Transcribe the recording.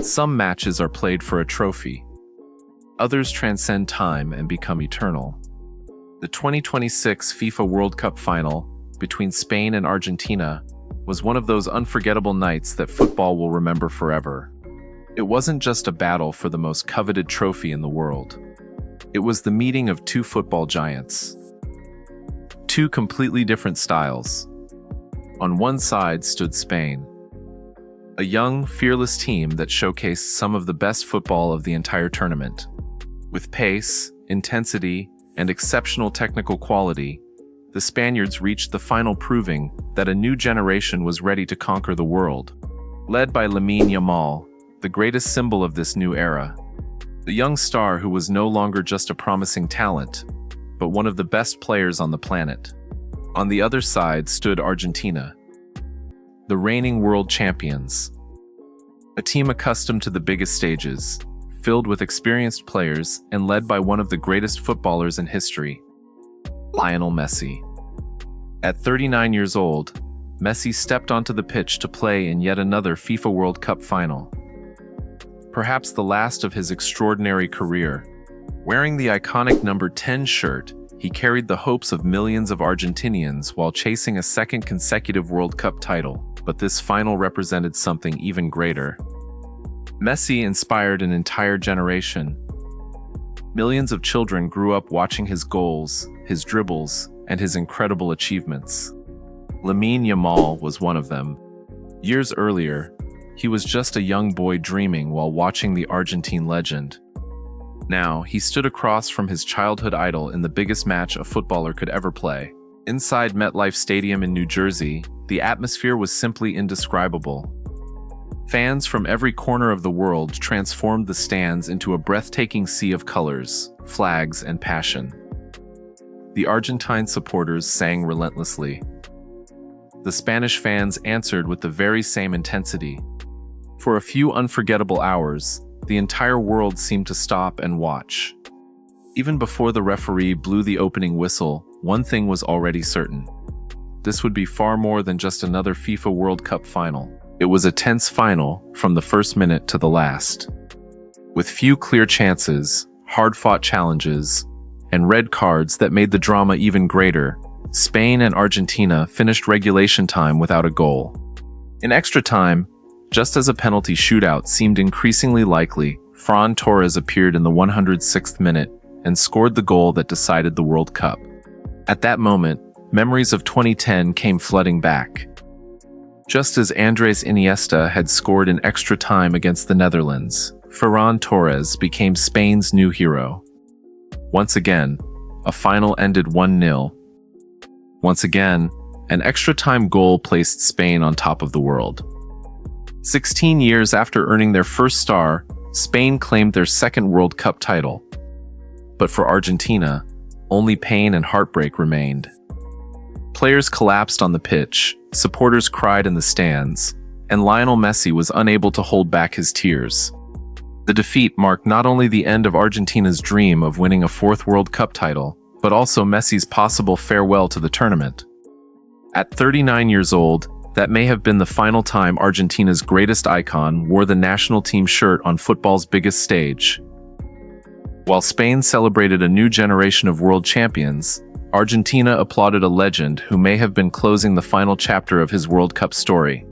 Some matches are played for a trophy. Others transcend time and become eternal. The 2026 FIFA World Cup final between Spain and Argentina was one of those unforgettable nights that football will remember forever. It wasn't just a battle for the most coveted trophy in the world. It was the meeting of two football giants. Two completely different styles. On one side stood Spain, a young, fearless team that showcased some of the best football of the entire tournament. With pace, intensity, and exceptional technical quality, the Spaniards reached the final, proving that a new generation was ready to conquer the world. Led by Lamine Yamal, the greatest symbol of this new era. The young star who was no longer just a promising talent, but one of the best players on the planet. On the other side stood Argentina, the reigning world champions. A team accustomed to the biggest stages, filled with experienced players and led by one of the greatest footballers in history, Lionel Messi. At 39 years old, Messi stepped onto the pitch to play in yet another FIFA World Cup final. Perhaps the last of his extraordinary career. Wearing the iconic number 10 shirt, he carried the hopes of millions of Argentinians while chasing a second consecutive World Cup title. But this final represented something even greater. Messi inspired an entire generation. Millions of children grew up watching his goals, his dribbles, and his incredible achievements. Lamine Yamal was one of them. Years earlier, he was just a young boy dreaming while watching the Argentine legend. Now, he stood across from his childhood idol in the biggest match a footballer could ever play. Inside MetLife Stadium in New Jersey, the atmosphere was simply indescribable. Fans from every corner of the world transformed the stands into a breathtaking sea of colors, flags, and passion. The Argentine supporters sang relentlessly. The Spanish fans answered with the very same intensity. For a few unforgettable hours, the entire world seemed to stop and watch. Even before the referee blew the opening whistle, one thing was already certain. This would be far more than just another FIFA World Cup final. It was a tense final from the first minute to the last. With few clear chances, hard-fought challenges, and red cards that made the drama even greater, Spain and Argentina finished regulation time without a goal. In extra time, just as a penalty shootout seemed increasingly likely, Ferran Torres appeared in the 106th minute and scored the goal that decided the World Cup. At that moment, memories of 2010 came flooding back. Just as Andres Iniesta had scored in extra time against the Netherlands, Ferran Torres became Spain's new hero. Once again, a final ended 1-0. Once again, an extra time goal placed Spain on top of the world. 16 years after earning their first star, Spain claimed their second World Cup title. But for Argentina, only pain and heartbreak remained. Players collapsed on the pitch, supporters cried in the stands, and Lionel Messi was unable to hold back his tears. The defeat marked not only the end of Argentina's dream of winning a fourth World Cup title, but also Messi's possible farewell to the tournament. At 39 years old, that may have been the final time Argentina's greatest icon wore the national team shirt on football's biggest stage. While Spain celebrated a new generation of world champions, Argentina applauded a legend who may have been closing the final chapter of his World Cup story.